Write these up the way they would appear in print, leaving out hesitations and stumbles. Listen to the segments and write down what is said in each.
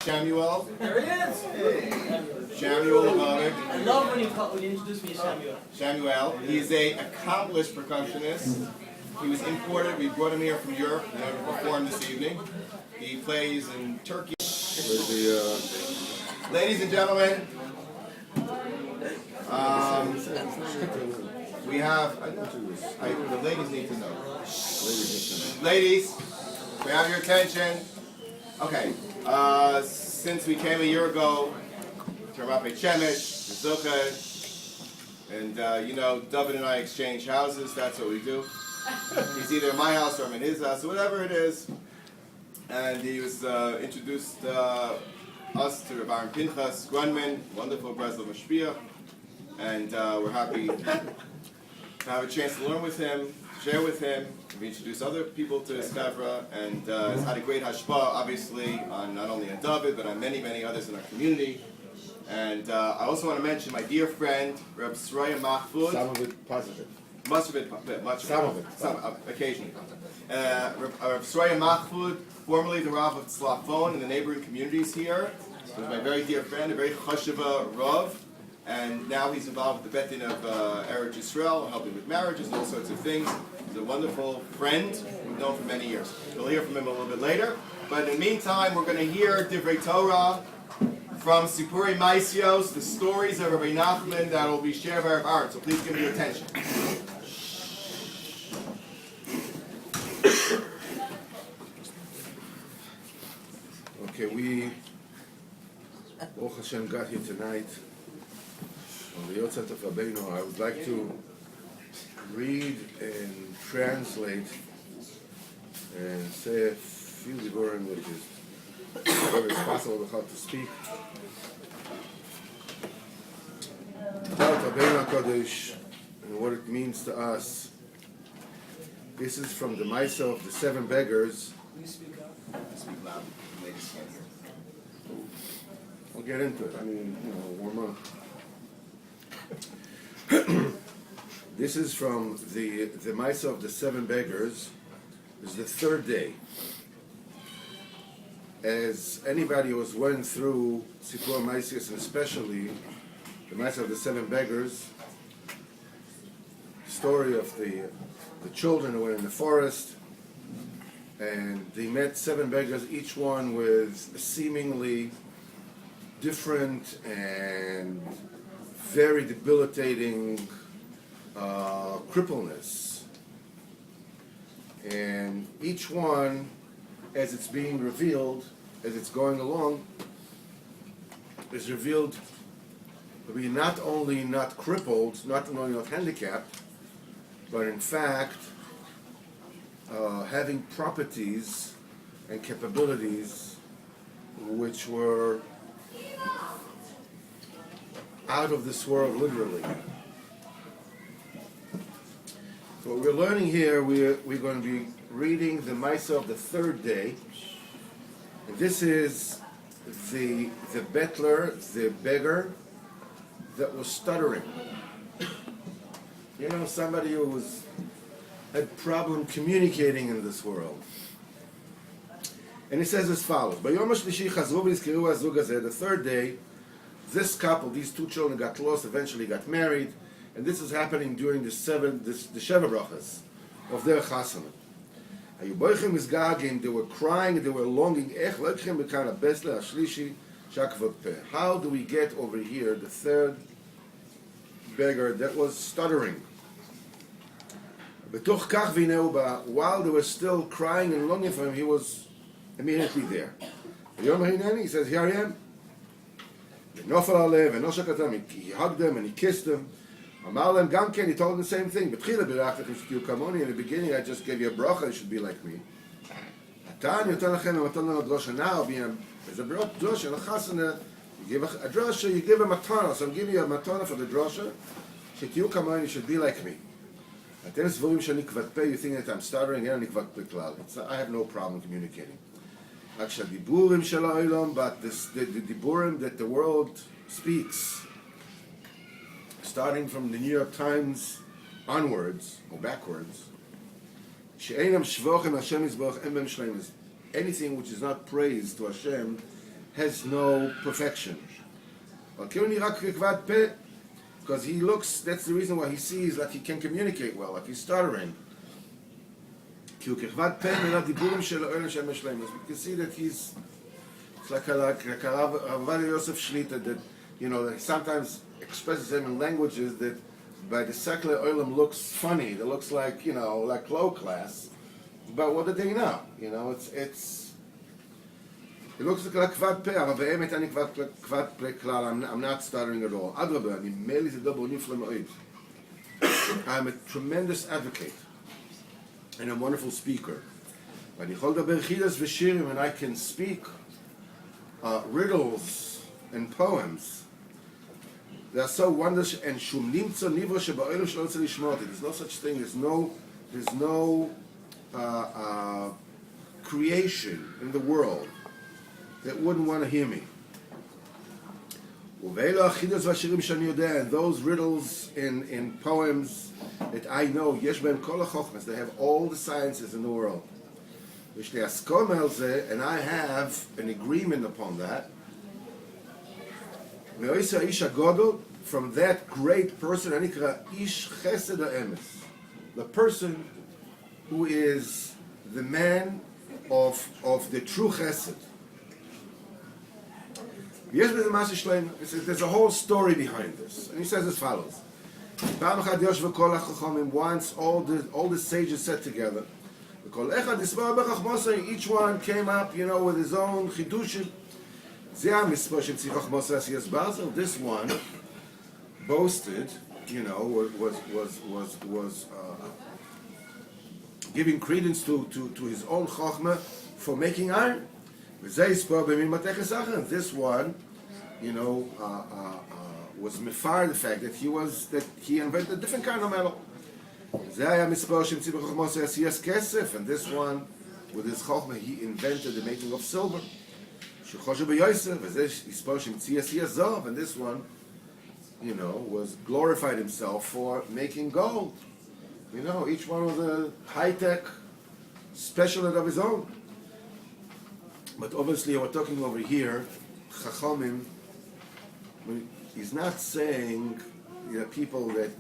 Samuel. There he is. Hey. Samuel Lavovic. I love when you introduce me as Samuel. Samuel. He's an accomplished percussionist. He was imported. We brought him here from Europe. He never performed this evening. He plays in Turkey. Ladies and gentlemen, we have. The ladies need to know. Ladies, we have your attention. Okay. Since we came a year ago to Rape Chemish, Zuka, and David and I exchange houses. That's what we do. He's either in my house or I'm in his house, or whatever it is. And he was introduced us to Rabbi Pinchas Grunman, wonderful Breslov Mashpia, and we're happy to have a chance to learn with him, share with him. We introduce other people to his Kavra, and it's had a great hashpah, obviously, on not only on David, but on many, many others in our community. And I also want to mention my dear friend, Reb Sroya Mahfoud. Some of it positive. Much of it, Some of it. Occasionally. Reb Sroya Mahfoud, formerly the Rav of Tzlafon in the neighboring communities here. He was my very dear friend, a very chashuva Rav. And now he's involved with the Betin of Eretz Yisrael, helping with marriages and all sorts of things. He's a wonderful friend we've known for many years. We'll hear from him a little bit later. But in the meantime, we're going to hear Divrei Torah from Sipurei Maisios, the stories of Rabbi Nachman that will be shared by our heart. So please give me your attention. Okay, we, Baruch Hashem, got here tonight on the Yortzeit of Rabbeinu. I would like to read and translate and say a few diburim, which is whatever is possible how to speak. About Rabbeinu HaKadosh and what it means to us. This is from the Maisa of the Seven Beggars. Speak loud. Ladies can't hear. We'll get into it. Warm up. This is from the Maisa of the Seven Beggars. This is the third day. As anybody who has went through Sipur Maisius, and especially the Maisa of the Seven Beggars, story of the children who were in the forest, and they met seven beggars, each one with a seemingly different and very debilitating crippleness. And each one, as it's being revealed, as it's going along, is revealed to be not only not crippled, not only not handicapped, but in fact having properties and capabilities which were out of this world, literally. So what we're learning here, we're going to be reading the Maisa of the third day. And this is the bettler, the beggar that was stuttering. Somebody who had problem communicating in this world. And he says as follows: the third day, this couple, these two children, got lost, eventually got married, and this is happening during the Sheva Brachas of their chasana. They were crying, they were longing. How do we get over here, the third beggar that was stuttering? While they were still crying and longing for him, he was immediately there. He says, here I am. He hugged them and he kissed them. He told them the same thing. In the beginning, I just gave you a bracha, you should be like me. Now, there's a drosha in a chasana. You give a drosha, you give a matana. So I'm giving you a matana for the drosha. You should be like me. You think that I'm stuttering, I have no problem communicating. But the diburim that the world speaks, starting from the New York Times onwards, or backwards, anything which is not praise to Hashem has no perfection. Because he looks, that's the reason why he sees like he can communicate well, like he's stuttering. You can see that he's, it's like a Rav Yosef Shlita that, that he sometimes expresses them in languages that by the secular olam looks funny, that looks like, like low class. But what do they know? It looks like kvad peh, אבל באמת אני kvad peh כלל, I'm not stuttering at all. אדרבה, אני מלי זה דבר נפלא מאוד. I'm a tremendous advocate and a wonderful speaker. ואני יכול לדבר חידס ושירים, and I can speak riddles and poems. They are so wondrous, and שום נמצא נברא שבאלו שלא רוצה לשמוע אותי. There's no such thing, there's no creation in the world that wouldn't want to hear me. And those riddles in poems that I know, they have all the sciences in the world. And I have an agreement upon that. From that great person, the person who is the man of the true chesed. There's a whole story behind this. And he says as follows. Once all the sages sat together, each one came up, with his own chidushim. This one boasted, was giving credence to his own chokhmah for making iron. This one, was mifar the fact that he invented a different kind of metal. And this one, with his chokhmah, he invented the making of silver. And this one, was glorified himself for making gold. Each one was a high-tech specialist of his own. But obviously, we're talking over here, Chachamim. He's not saying people that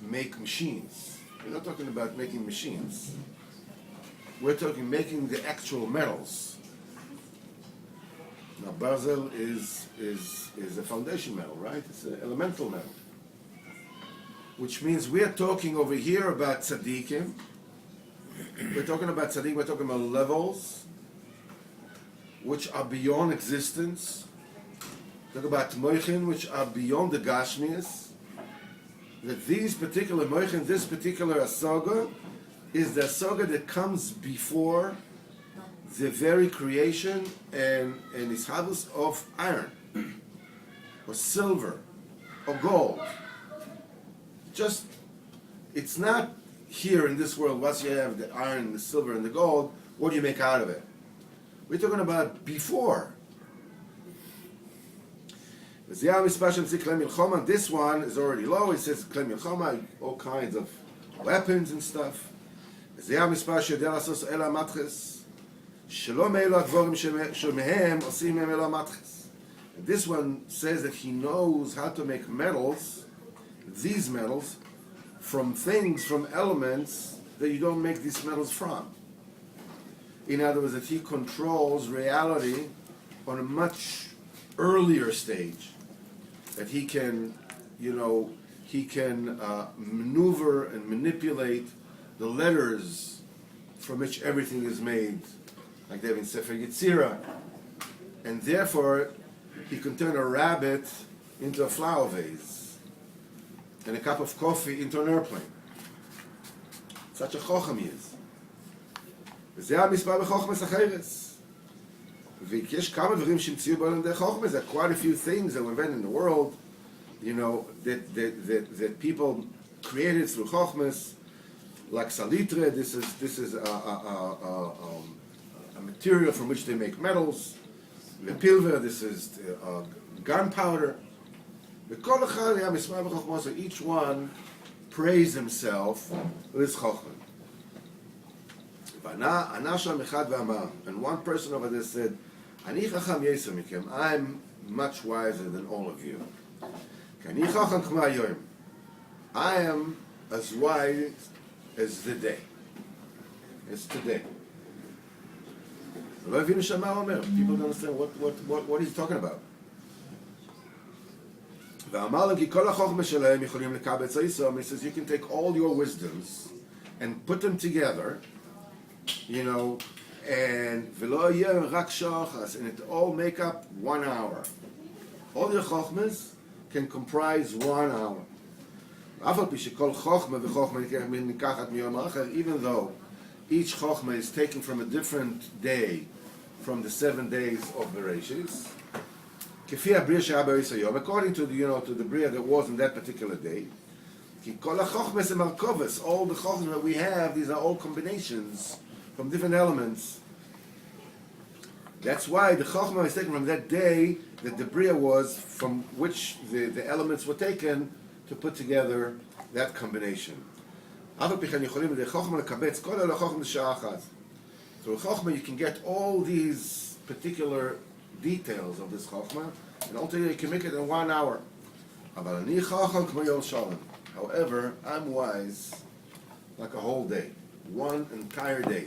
make machines. We're not talking about making machines. We're talking making the actual metals. Now, Barzel is a foundation metal, right? It's an elemental metal. Which means we're talking over here about tzaddikim. We're talking about tzaddik, we're talking about levels which are beyond existence. Talk about moichin, which are beyond the gashmias. That these particular moichin, this particular asaga, is the asaga that comes before the very creation and ishavus of iron, or silver, or gold. It's not here in this world, once you have the iron, the silver, and the gold, what do you make out of it? We're talking about before. This one is already low. It says all kinds of weapons and stuff. This one says that he knows how to make metals, these metals, from elements that you don't make these metals from. In other words, that he controls reality on a much earlier stage. That he can, maneuver and manipulate the letters from which everything is made, like they have in Sefer Yetzirah. And therefore, he can turn a rabbit into a flower vase, and a cup of coffee into an airplane. Such a chocham he is. There are quite a few things that were invented in the world, that people created through chochmas, like salitre. This is a material from which they make metals. The pilver. This is gunpowder. Each one praised himself with his chochmah. And one person over there said, אני חכם יסר מכם, I'm much wiser than all of you. כי אני חכם כמו היום. I am as wise as the day. As today. לא הבינו שם מה הוא אומר. People don't understand what he's talking about. ואמר להם כי כל החוכמה שלהם יכולים לקבץ היסום. He says you can take all your wisdoms and put them together, you know, and ולא יהיה רק שעה אחת, and it all make up 1 hour. All your chokhmas can comprise 1 hour. אף על פי שכל חוכמה וחוכמה ניקחת מיום האחר, even though each chokhma is taken from a different day from the 7 days of Bereshis, כפי הבריאה שהיה באיס היום, according to the, you know, to the bria that was in that particular day, כי כל החוכמס הם מרכובס, all the chokhmas that we have, these are all combinations from different elements. That's why the chokhmah is taken from that day that the bria was, from which the elements were taken to put together that combination. אף על פי כן יכולים בדי חוכמה לקבץ כל אלה חוכמה בשעה אחת. Through chokhmah you can get all these particular details of this chokhmah, and ultimately you can make it in 1 hour. אבל אני חכם כמו יום שלם. However, I'm wise like a whole day, 1 entire day.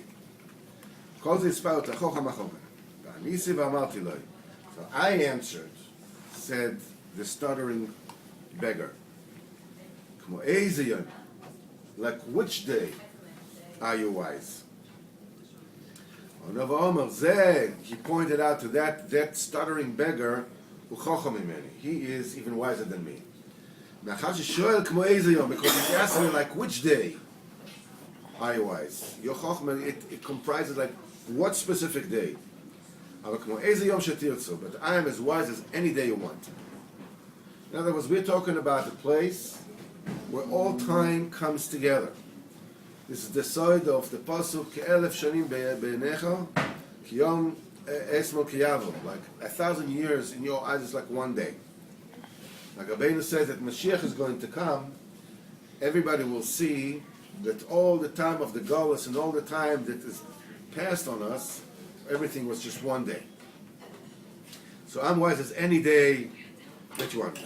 כל זה הספר את החוכם החוכם. ואניסי ואמרתי לו. So I answered, said the stuttering beggar. כמו איזה יום, like which day are you wise? He pointed out to that stuttering beggar, he is even wiser than me. Because he asked me, like, which day are you wise? Your chokhmah, it comprises, like, what specific day? But I am as wise as any day you want. In other words, we're talking about a place where all time comes together. This is the side of the pasuk Ke'elef shanim be'enecha kiyom esmo kiyavo. Like 1,000 years in your eyes is like 1 day. Like Rabbeinu says that Mashiach is going to come, everybody will see that all the time of the Golus and all the time that is passed on us, everything was just 1 day. So I'm wise as any day that you want.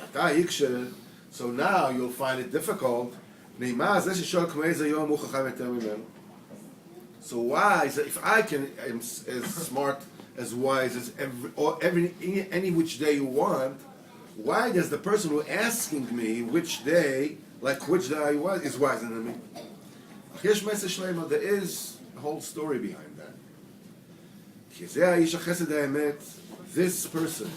So now you'll find it difficult. So why, if I am as smart, as wise as any which day you want, why does the person who asking me which day, like which day I was, is wiser than me? There is a whole story behind that. This person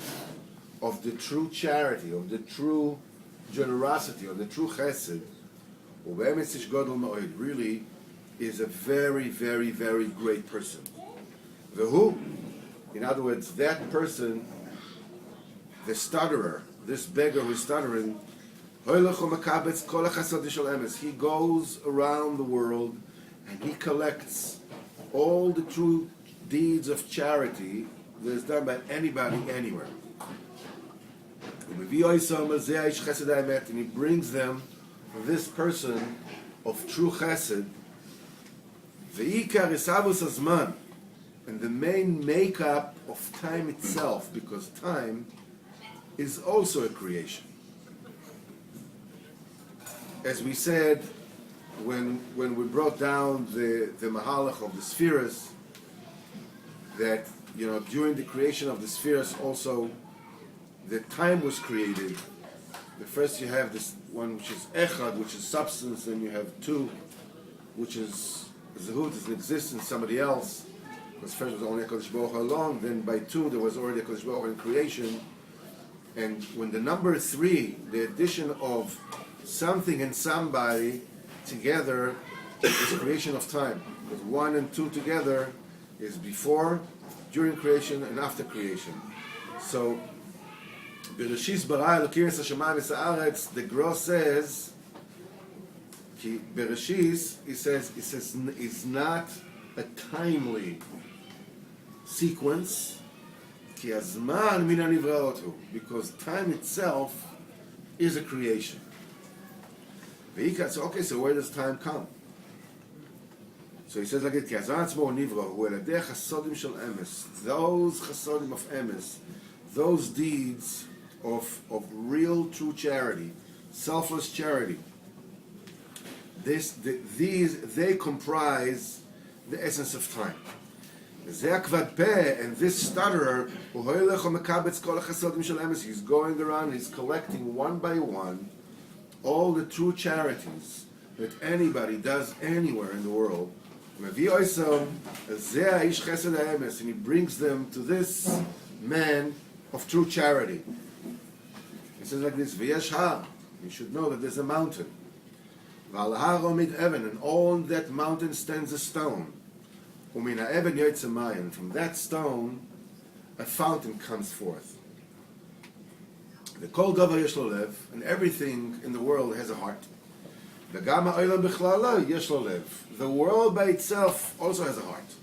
of the true charity, of the true generosity, of the true chesed, really is a very, very, very great person. In other words, that person, the stutterer, this beggar who is stuttering, he goes around the world and he collects all the true deeds of charity that is done by anybody, anywhere. And he brings them, this person of true chesed, and the main makeup of time itself, because time is also a creation. As we said when we brought down the mahalach of the spheres, that during the creation of the spheres also the time was created. The first you have this one which is echad, which is substance, and you have two, which is zehut, is an existence, somebody else. Because first was only HaKadosh Baruch Hu alone, then by two there was already HaKadosh Baruch Hu in creation. And when the number 3, the addition of something and somebody together is creation of time. Because 1 and 2 together is before, during creation, and after creation. So Bereshis bara Elokim es hashamayim es haaretz, the Gra says, Bereshis, he says it's not a timely sequence, ki hazman min hanivraot hu, because time itself is a creation. So okay, so where does time come? So he says like it, those chasodim of emes, those deeds of real true charity, selfless charity, they comprise the essence of time. And this stutterer, he's going around, he's collecting one by one all the true charities that anybody does anywhere in the world. And he brings them to this man of true charity. He says like this, you should know that there's a mountain. And on that mountain stands a stone. And from that stone, a fountain comes forth. The kol davar yesh lo lev, and everything in the world has a heart. The world by itself also has a heart.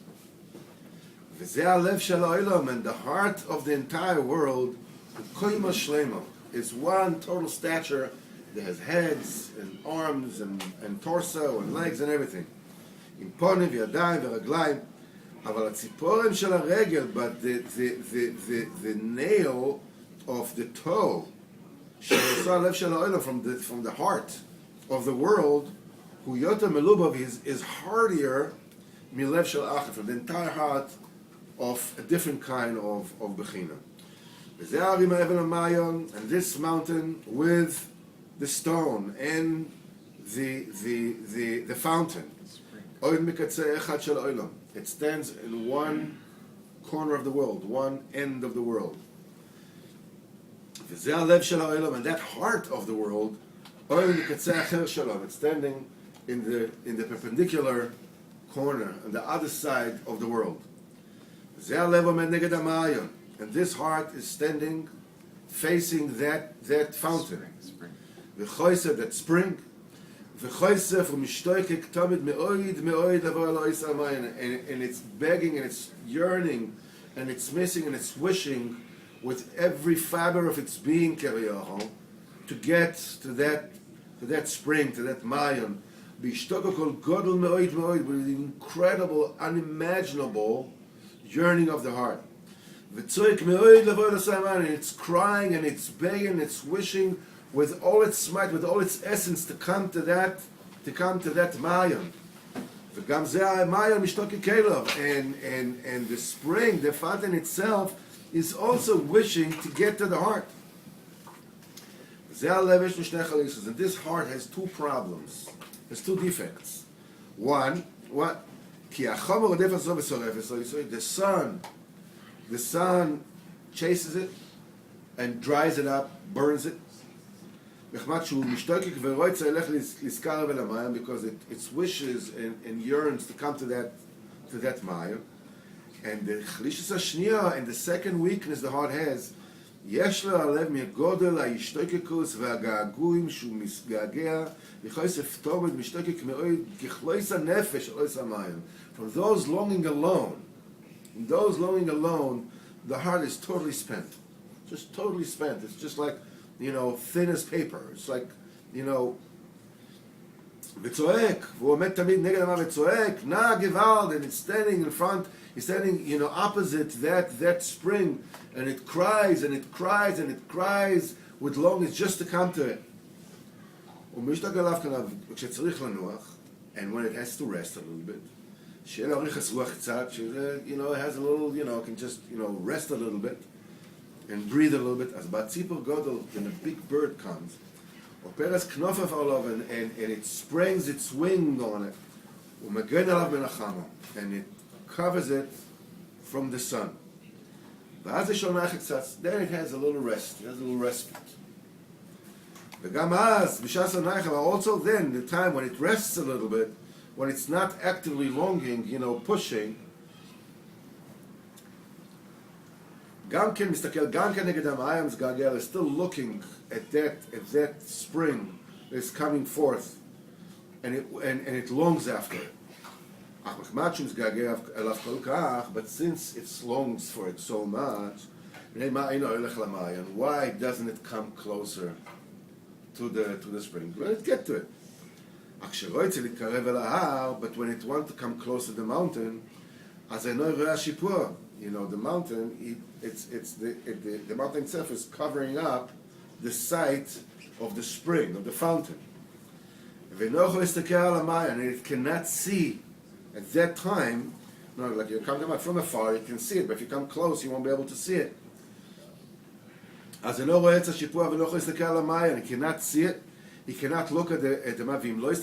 And the heart of the entire world is one total stature that has heads and arms and torso and legs and everything. עם פונים וידיים ורגליים, אבל הציפורם של הרגל, but the nail of the toe, שעושה הלב של העולם, from the heart of the world, הוא יותר מלובב, is hardier מלב של אחר, from the entire heart of a different kind of בחינה. וזה הערים האבן המעיון, and this mountain with the stone and the fountain. It stands in one corner of the world, one end of the world. And that heart of the world, it's standing in the perpendicular corner, on the other side of the world. And this heart is standing facing that fountain. That spring. And it's begging and it's yearning and it's missing and it's wishing with every fiber of its being to get to that spring, to that mayan, with an incredible, unimaginable yearning of the heart. And it's crying and it's begging and it's wishing with all its might, with all its essence, to come to that mayan. And the spring, the fountain itself, is also wishing to get to the heart. And this heart has two problems, has two defects. One, what? The sun chases it and dries it up, burns it. Because it wishes and yearns to come to that Maya. And the and the second weakness the heart has, from those longing alone, the heart is totally spent. Just totally spent. It's just like, thin as paper. It's like, וצועק, והוא עומד תמיד נגד המוות וצועק, נא גוואלד, and it's standing in front, it's standing, opposite that spring, and it cries, and it cries, and it cries with longings just to come to it. ומשתגע עליו כנב, וכשצריך לנוח, and when it has to rest a little bit, שיהיה לו אריך רוח קצת, שזה, it has a little, can just, rest a little bit, and breathe a little bit, as בציפור גודל, when a big bird comes, and it springs its wing on it, and it covers it from the sun. Then it has a little rest, it has a little respite. Also then, the time when it rests a little bit, when it's not actively longing, pushing, is still looking at that spring that is coming forth, and it longs after it. But since it longs for it so much, why doesn't it come closer to the spring? Let's get to it. But when it wants to come close to the mountain, as I know, you know, the mountain, the mountain itself is covering up the site of the spring, of the fountain. And it cannot see at that time. No, like you're coming out from afar, you can see it, but if you come close, you won't be able to see it. As I know, and he cannot see it. He cannot look at the mavim. If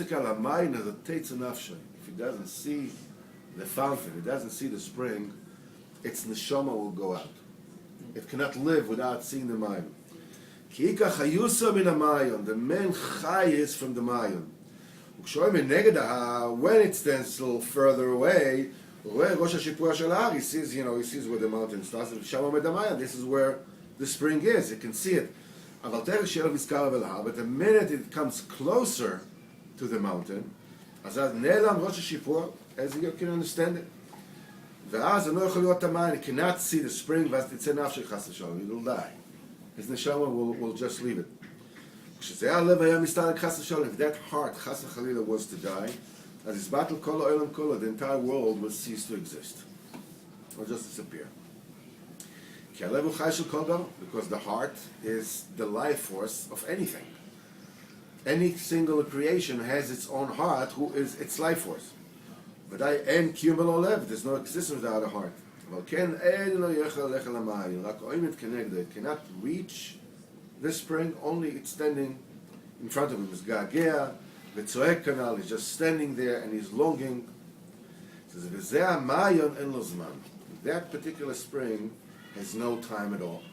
he doesn't see the fountain, he doesn't see the spring, its neshama will go out. It cannot live without seeing the mayim. The man chai is from the mayim. When it stands a little further away, he sees, you know, he sees where the mountain starts. This is where the spring is. You can see it. But the minute it comes closer to the mountain, as you can understand it, he cannot see the spring, he will die. His neshama will just leave it. If that heart, chas v'chalila, was to die, as his battle kol olam kol, the entire world will cease to exist. Or just disappear. Because the heart is the life force of anything. Any single creation has its own heart, who is its life force. But there's no existence without a heart. It cannot reach this spring, only it's standing in front of him. It's gagea, the tzoek canal is just standing there and he's longing. It says, that particular spring has no time at all.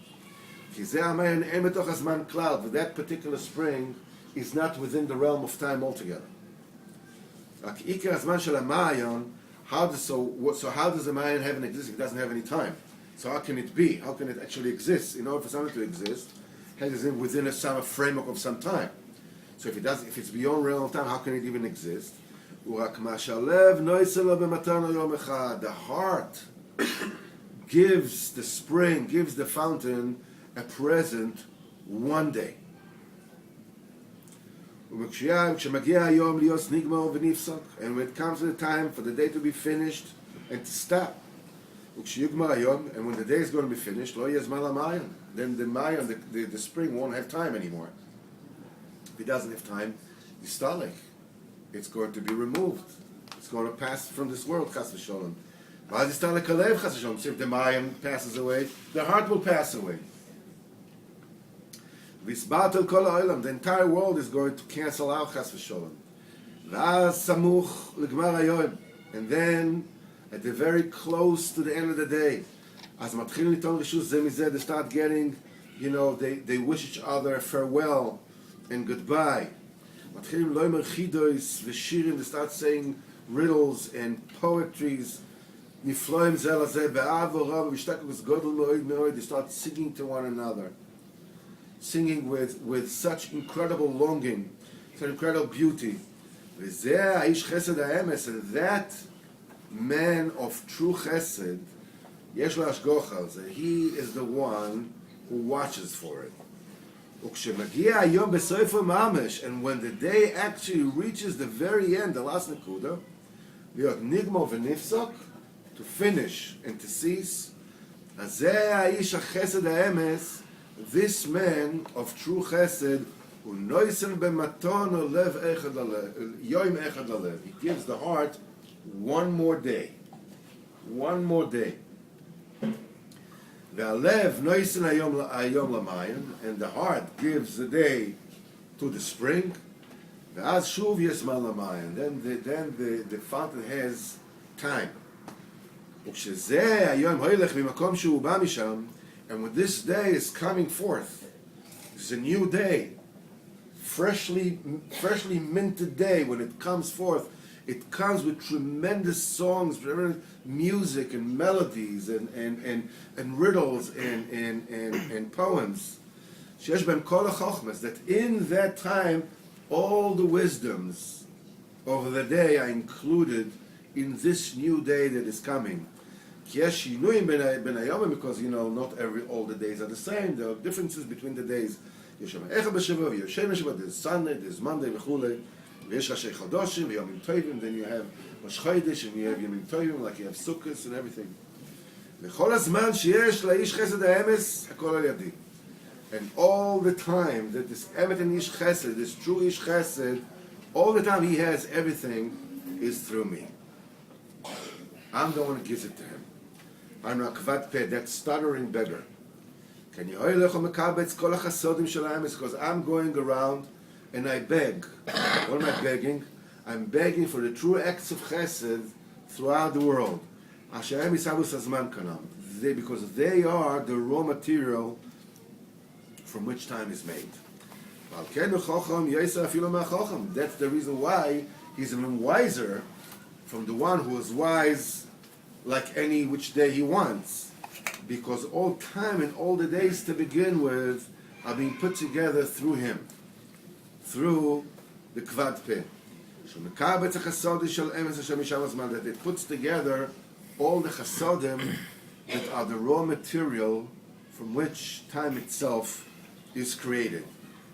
That particular spring is not within the realm of time altogether. How does the Mayan have an existence if it doesn't have any time? So how can it be? How can it actually exist? In order for something to exist, it has within some framework of some time. So if it's beyond realm of time, how can it even exist? The heart gives the spring, gives the fountain a present one day. And when it comes to the time for the day to be finished and to stop, and when the day is going to be finished, then the spring won't have time anymore. If it doesn't have time, it's going to be removed. It's going to pass from this world, chas v'sholem. If the mayim passes away, the heart will pass away. The entire world is going to cancel out chas v'sholem. And then, at the very close to the end of the day, as they start getting, you know, they wish each other farewell and goodbye. They start saying riddles and poetries. They start singing to one another, singing with such incredible longing, such incredible beauty. And that man of true chesed, he is the one who watches for it. And when the day actually reaches the very end, the last nekuda, to finish and to cease, this man of true chesed, he gives the heart one more day. One more day. And the heart gives the day to the spring. Then the fountain has time. And when this day is coming forth, it's a new day, freshly minted day. When it comes forth, it comes with tremendous songs, music and melodies and riddles and poems. That in that time, all the wisdoms of the day are included in this new day that is coming. Because, you know, not all the days are the same. There are differences between the days. There's Sunday, there's Monday, ויש ראשי חודשים ויומים טובים, then you have ראש חודש and you have ימים טובים, like you have sukkahs and everything. וכל הזמן שיש לאיש חסד האמס, הכל על ידי. And all the time that this emet and ish chesed, this true ish chesed, all the time he has everything is through me. I'm the one who gives it to him. I'm rakvat peh, that stuttering beggar. Can you because I'm going around and I beg. What am I begging? I'm begging for the true acts of chesed throughout the world. Because they are the raw material from which time is made. That's the reason why he's even wiser from the one who is wise like any which day he wants. Because all time and all the days to begin with are being put together through him. Through the Kvad Peh. That it puts together all the chasodim that are the raw material from which time itself is created.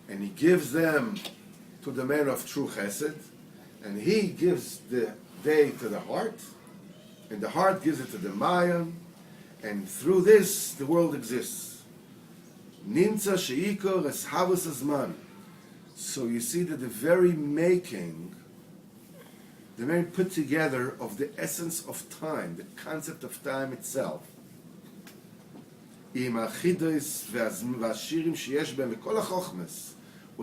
And he gives them to the man of true chesed, and he gives the day to the heart, and the heart gives it to the mayan, and through this the world exists. Nimtza sheikor es havus azman. So you see that the very making, the very put together of the essence of time, the concept of time itself, with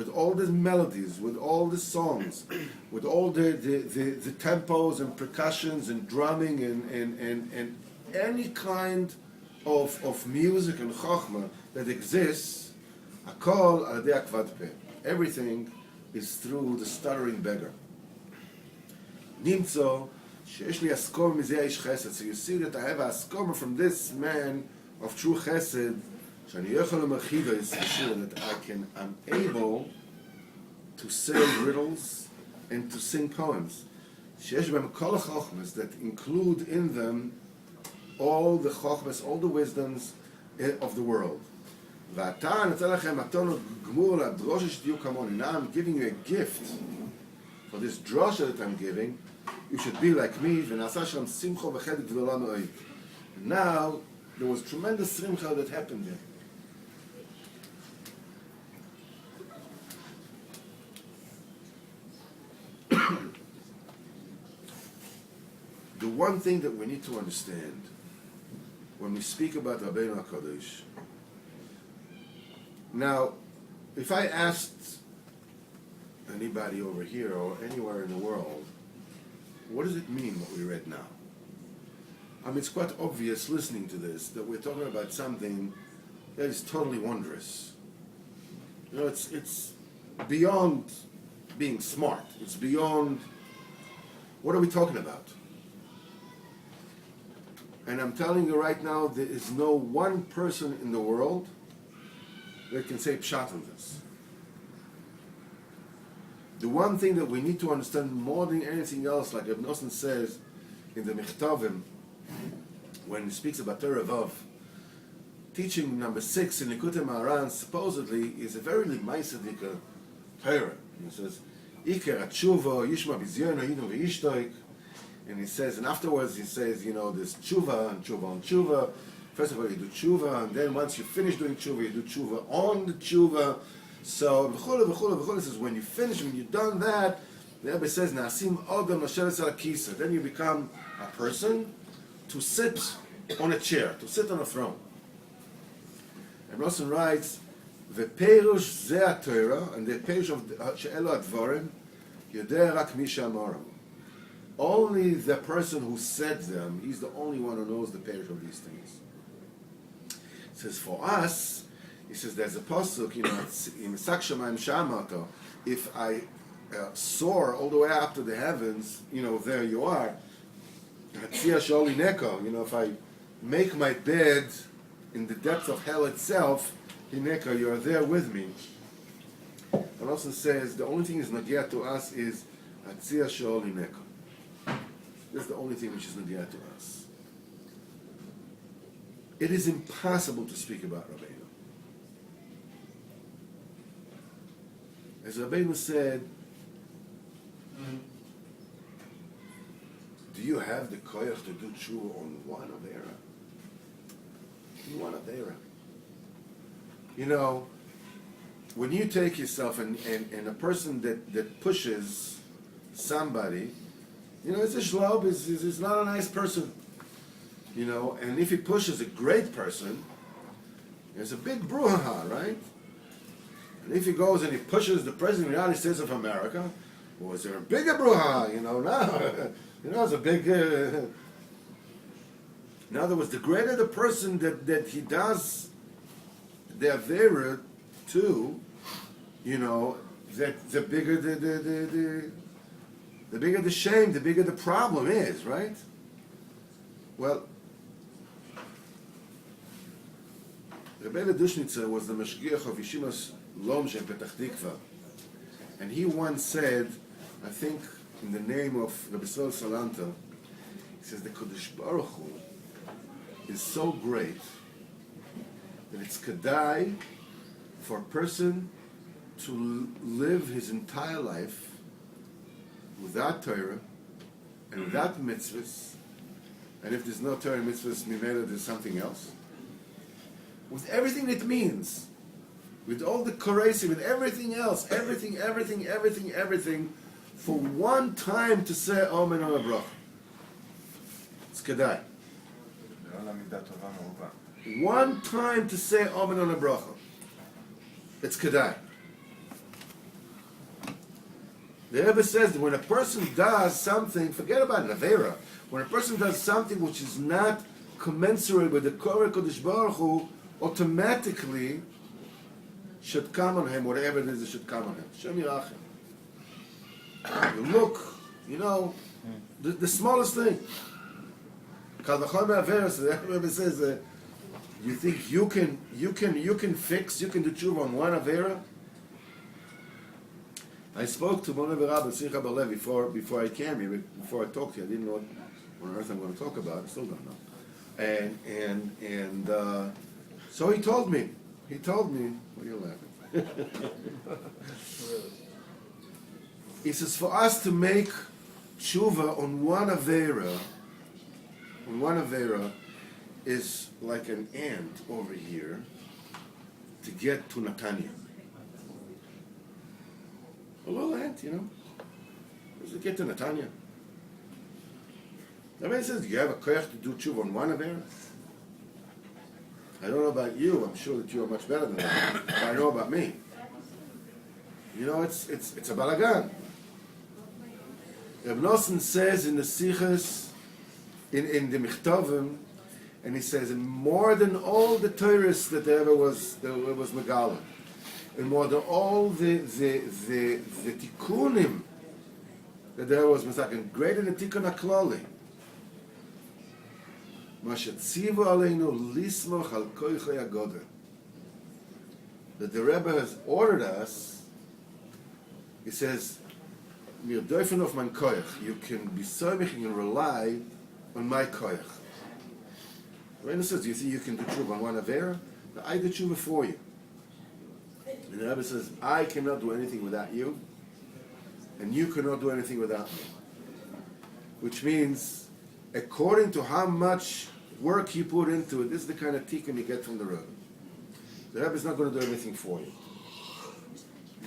all the melodies, with all the songs, with all the tempos and percussions and drumming and any kind of music and chokhmah that exists, akol al yedei akvad peh. Everything is through the stuttering beggar. Nimtzo sheyesh li askom mizeh ish chesed. So you see that I have a askom from this man of true chesed, that I'm able to say riddles and to sing poems. That include in them all the chokhmas, all the wisdoms of the world. Now I'm giving you a gift for this drosha that I'm giving. You should be like me. Now there was tremendous simcha that happened there. The one thing that we need to understand when we speak about Rabbeinu HaKadosh, now, if I asked anybody over here or anywhere in the world, what does it mean what we read now? I mean, it's quite obvious listening to this that we're talking about something that is totally wondrous. You know, it's beyond being smart. It's beyond, what are we talking about? And I'm telling you right now, there is no one person in the world that can say pshat on this. The one thing that we need to understand more than anything else, like Rebbe Nosson says in the Mechtavim, when he speaks about Torah Vav, teaching number 6 in Likutei Moharan supposedly is a very limaisadic Torah. He says, Iker atshuva yishma bizyono yidon ve'ishtoik, and he says, and afterwards he says, you know, there's tshuva and tshuva on tshuva. First of all, you do tshuva, and then once you finish doing tshuva, you do tshuva on the tshuva. So, he says, when you finish, when you've done that, the Rebbe says, Na'asim Odom Nosheres al Kisa. Then you become a person to sit on a chair, to sit on a throne. And Nosson writes, Ve'perush ze HaTorah, and the perush of She'elu HaDvorim, Yodeh rak mi she'amoram. Only the person who said them, he's the only one who knows the perush of these things. It says, for us, he says, there's a pasuk, you know, in Sak Shamayim Shamato, if I soar all the way up to the heavens, you know, there you are. You know, if I make my bed in the depths of hell itself, Hineka, you are there with me. And also says, the only thing is not yet to us is Atzia Shol Hineka. That's the only thing which is not yet to us. It is impossible to speak about Rabbeinu. As Rabbeinu said, Do you have the koyach to do tshuva on one avera? One avera. You know, when you take yourself and a person that pushes somebody, you know, it's a shlob, is not a nice person. You know, and if he pushes a great person, there's a big brouhaha, right? And if he goes and he pushes the President of the United States of America, well, is there a bigger brouhaha? You know, now, you know, it's a big... in other words, the greater the person that he does the avera to, you know, that the bigger the bigger the shame, the bigger the problem is, right? Well, Rebbe Dushnitzer was the mashgiach of Yeshivas Lomsh in Petach Tikva, and he once said, I think in the name of Rebbe Sol Salanta, he says the Kodesh Baruch Hu is so great that it's kedai for a person to live his entire life without Torah and without mitzvahs, and if there's no Torah and mitzvahs, mimela, there's something else. With everything it means, with all the koresi, with everything else, everything, for one time to say Amen on a bracha. It's kedai. One time to say Amen on a bracha. It's kedai. The Rebbe says that when a person does something, forget about an avera, when a person does something which is not commensurate with the Korah Kodesh Baruch Hu, automatically should come on him, whatever it is that should come on him. Shem Yirachem. You look, you know, the smallest thing. Kal v'chomer averos, the Rebbe says that you think you can fix, you can do tshuva on one avera. I spoke to one of the rabbis, Simcha Balev, before I came here, before I talked to you. I didn't know what on earth I'm going to talk about. I still don't know. And so he told me. What are you laughing? He says, for us to make tshuva on one avera is like an ant over here to get to Netanya. A little ant, you know. Does it get to Netanya? The man says, do you have a koyach to do tshuva on one avera? I don't know about you. I'm sure that you are much better than that. But I know about me. You know, it's a balagan. Reb Nosson says in the Sichas, in the Michtavim, and he says, more than all the Torahs that there ever was Megala, and more than all the Tikkunim that there was Mazakin, greater than Tikkun HaKlali, Mashatzivu Aleinu Lismoch Al Koichei HaGodel, that the Rebbe has ordered us. He says, Mir dürfen auf mein Koich. You can be soymich and rely on my Koich. The Rebbe says, you think you can do tshuva on one avera? I do tshuva for you. And the Rebbe says, I cannot do anything without you, and you cannot do anything without me. Which means, according to how much work you put into it, this is the kind of tikkun you get from the Rebbe. The Rebbe is not going to do anything for you.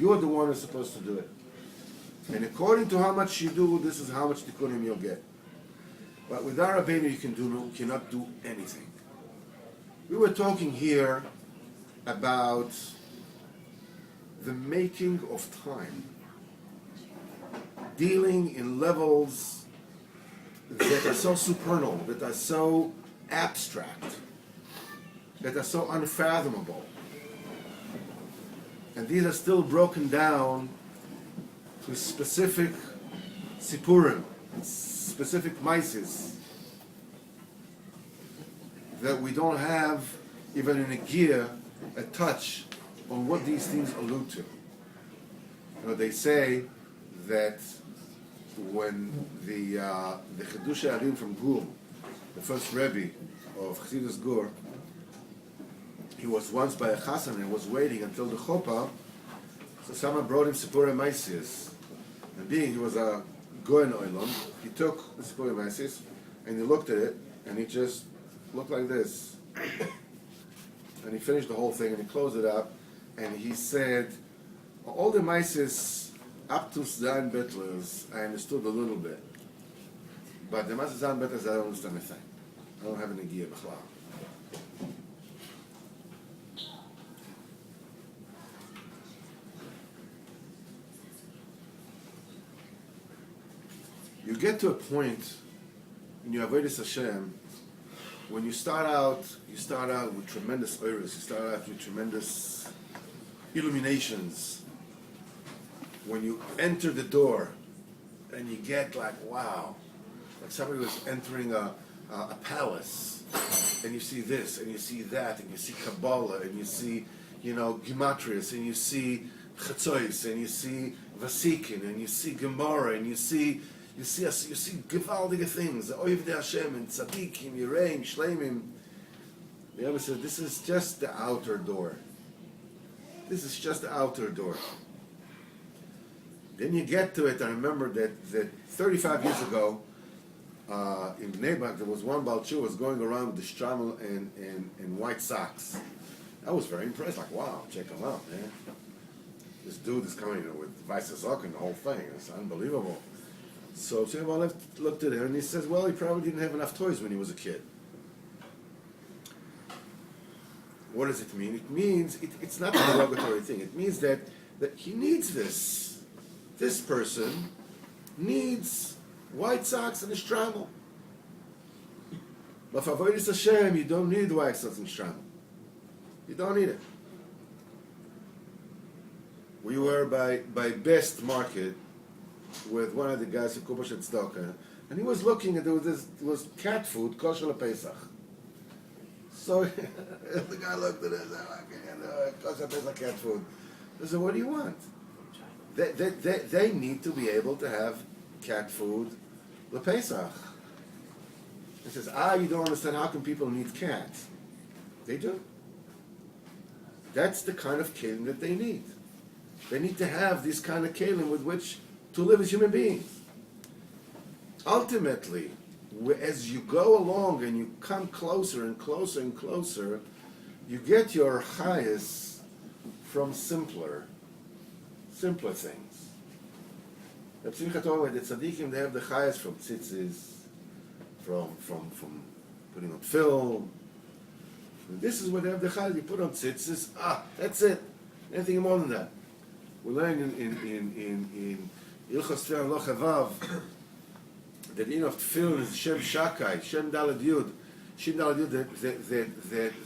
You're the one who's supposed to do it. And according to how much you do, this is how much tikkunim you'll get. But with our Rabbeinu, you cannot do anything. We were talking here about the making of time, dealing in levels that are so supernal, that are so abstract, that are so unfathomable. And these are still broken down to specific sipurim, specific maises, that we don't have even in a gear a touch on what these things allude to. You know, they say that when the Chedush Arim from Gur, the first Rebbe of Chassidus Gur, he was once by a chassan and was waiting until the chopa. So someone brought him Sipurei Maisius, And being he was a goin oilam, he took the Sipur Maisis and he looked at it and he just looked like this. And he finished the whole thing and he closed it up and he said, all the Maisis up to Zan Betlers, I understood a little bit. But the Maisis Zan Betlers, I don't understand a thing. I don't have any idea b'chlal. You get to a point in your avodas Hashem when you start out with tremendous oiros, you start out with tremendous illuminations. When you enter the door and you get like, wow, like somebody was entering a palace, and you see this and you see that and you see Kabbalah and you see, Gematrias and you see Chatzois and you see Vasikin and you see Gemara and you see gewaltige things, Oiv de Hashem and Tzadikim, Yireim, Shleimim. The Rebbe said, this is just the outer door. This is just the outer door. Then you get to it. I remember that 35 years ago, in Bnei Brak, there was one Baal Tshuva was going around with the shtramel and white socks. I was very impressed. Like, wow, check him out, man. This dude is coming with Weiße Sock and the whole thing. It's unbelievable. So Tzemach looked at him and he says, well, he probably didn't have enough toys when he was a kid. What does it mean? It means, it's not a derogatory thing. It means that he needs this. This person needs white socks and a shtramel. But for avodas Hashem, you don't need white socks and shtramel. You don't need it. We were by Best Market with one of the guys who Kubash at Stoker, and he was looking at there was cat food kosher Pesach. So the guy looked at it and said, kosher Pesach cat food. I said, what do you want? They need to be able to have cat food LePesach. He says, you don't understand, how can people need cats? They do. That's the kind of kelim that they need. They need to have this kind of kelim with which to live as human beings. Ultimately, as you go along and you come closer and closer and closer, you get your chayas from simpler things. The Simcha told me that tzaddikim, they have the chayas from tzitzis, from putting on film. And this is where they have the chayas. You put on tzitzis, that's it. Anything more than that. We're learning in Ilchos Tefillah Lo Chavav that in of tefillin is Shem Shakai, Shem Dalad Yud,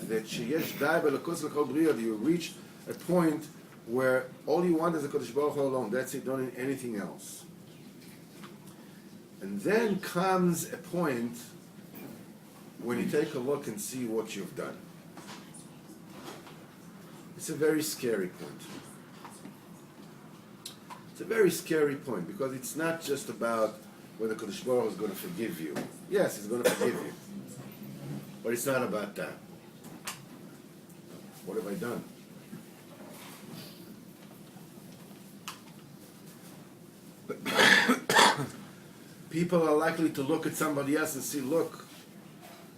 that sheyesh dai b'lakos l'kol b'riya, that you reach a point where all you want is the Kodesh Baruch Hu alone. That's it. Don't need anything else. And then comes a point when you take a look and see what you've done. It's a very scary point. It's a very scary point because it's not just about whether Kodesh Baruch Hu is going to forgive you. Yes, He's going to forgive you. But it's not about that. What have I done? People are likely to look at somebody else and see, look,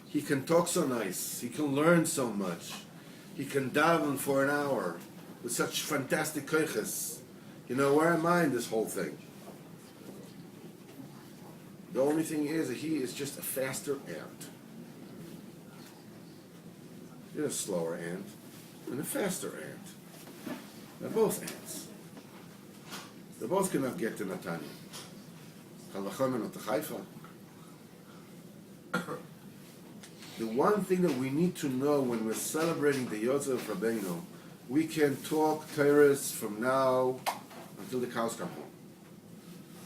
he can talk so nice, he can learn so much, he can daven for an hour with such fantastic koiches. Where am I in this whole thing? The only thing is that he is just a faster ant. You're a slower ant and a faster ant. They're both ants. They both cannot get to Netanya. The one thing that we need to know when we're celebrating the Yortzeit of Rabbeinu, we can talk Torahs from now until the cows come home.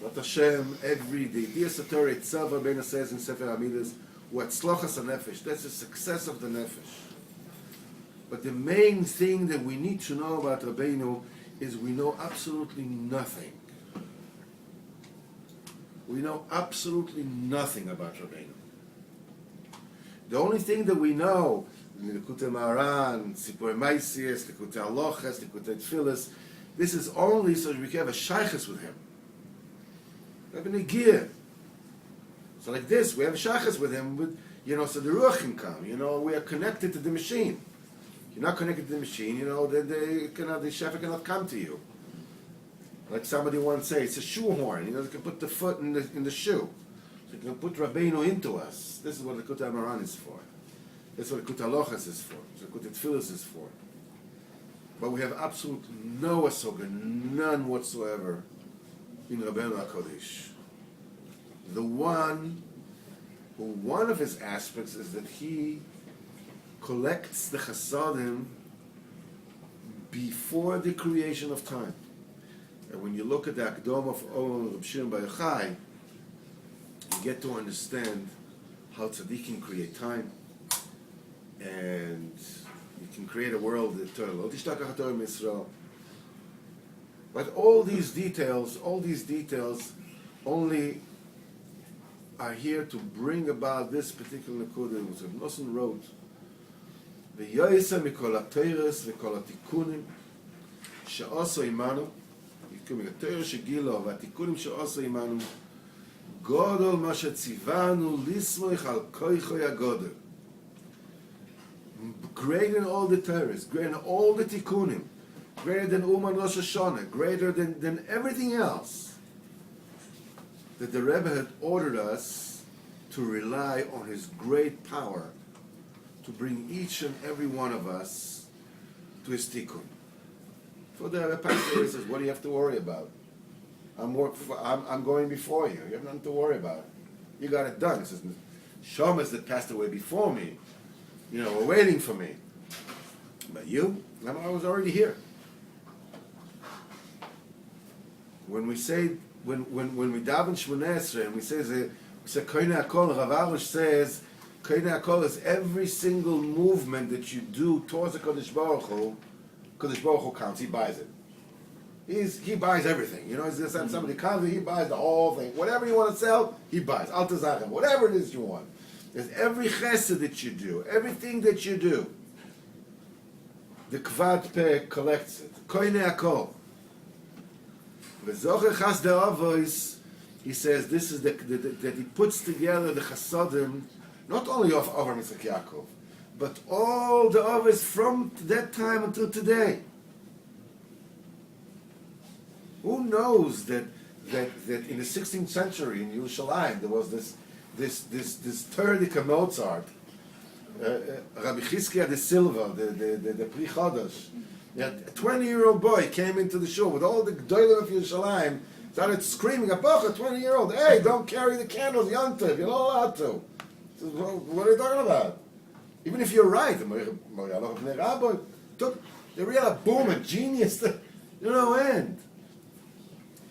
But Hashem, every day, the Torah itself, Rabbeinu says in Sefer Hamidas, "U'atzlochas hanefesh." That's the success of the nefesh. But the main thing that we need to know about Rabbeinu is we know absolutely nothing. We know absolutely nothing about Rabbeinu. The only thing that we know, Likutei Maran, Sipurei Maisias, Likutei Aloches, Likutei Tfilas, this is only so that we can have a shaychus with him. We have a gear. So like this, we have shachas with him, so the ruach can come. We are connected to the machine. If you're not connected to the machine, then the shefa cannot come to you. Like somebody once said, it's a shoehorn. You can put the foot in the shoe. So you can put Rabbeinu into us. This is what the Kutay Maran is for. This is what the Kutay Lochas is for. This is what the Tfilis is for. But we have absolute no asoga, none whatsoever in Rabbeinu HaKodesh. The one of his aspects is that he collects the chasadim before the creation of time. And when you look at the Akdom of Reb Shimon Bar Yochai, you get to understand how tzaddikim create time, and you can create a world eternal. But all these details only are here to bring about this particular nekuda, which Reb Nosson wrote. V'yoysa mikol ha'teires v'kol ha'tikunim she'oso imanu, ha'teires shegilo v'atikunim she'oso imanu, godol ma shetzivanu lismoich al koichoi hagodol. Greater than all the teires, greater than all the tikunim, greater than Uman Rosh Hashanah, greater than everything else, that the Rebbe had ordered us to rely on his great power to bring each and every one of us to his tikkun. So the pastor says, what do you have to worry about? I'm going before you. You have nothing to worry about. You got it done. He says, Shamas that passed away before me, were waiting for me. But you, I was already here. When we say, when we daven Shmoneh Esrei, and we say Koine Hakol, Rav Arush says, Koine Hakol is every single movement that you do towards the Kodesh Baruch Hu counts, he buys it. He buys everything. Somebody comes, he buys the whole thing. Whatever you want to sell, he buys. Al Tazachem, whatever it is you want. There's every chesed that you do, everything that you do. The Kvad Peh collects it. Koine Hakol. V'zocher chas de'avois, he says this is that he puts together the chasadim, not only of Avram Yitzchak Yaakov, but all the others from that time until today. Who knows that in the 16th century in Yerushalayim there was this Turdika Mozart, Rabbi Chizkiah de Silva, the Pri Chodesh. A 20-year-old boy came into the shul with all the Gdolim of Yerushalayim, started screaming, a 20-year-old, hey, don't carry the candles, Yontiv, you're not allowed to. Says, well, what are you talking about? Even if you're right, they realized, boom, a genius, end.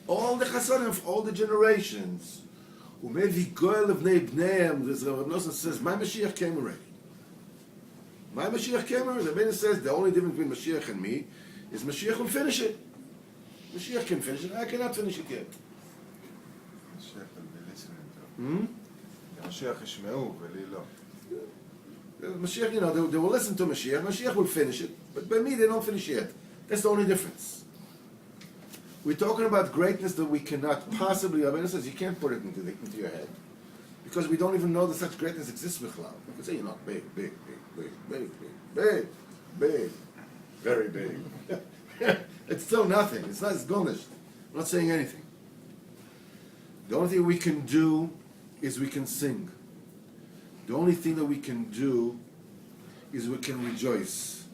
All the chasadim of all the generations, Umevi Goel of Bneiam, this Rav Nosson says, my Mashiach came already. My Mashiach came already. The Rebbe says the only difference between Mashiach and me is Mashiach will finish it. Mashiach can finish it, I cannot finish it yet. Mashiach will be listening to. Mashiach yishmeu, v'li lo. Mashiach, they will listen to Mashiach. Mashiach will finish it, but by me they don't finish yet. That's the only difference. We're talking about greatness that we cannot possibly. Rabbeinu says you can't put it into your head because we don't even know that such greatness exists with Cloud. We can say you're not big, very big. It's still nothing. It's garnished. I'm not saying anything. The only thing we can do is we can sing. The only thing that we can do is we can rejoice.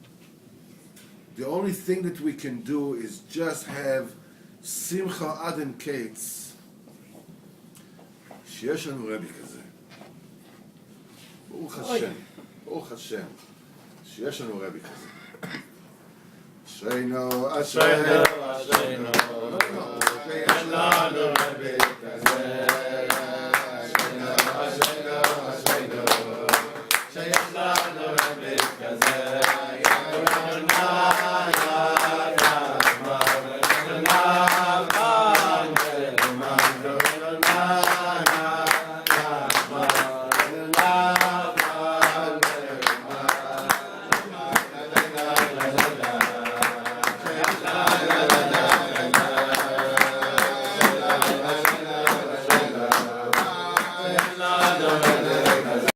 The only thing that we can do is just have Simcha Adem Kates. שיש לנו רבי כזה. ברוך השם. שיש לנו רבי כזה. אשרינו, אשרינו, אשרינו. שיש לנו רבי כזה.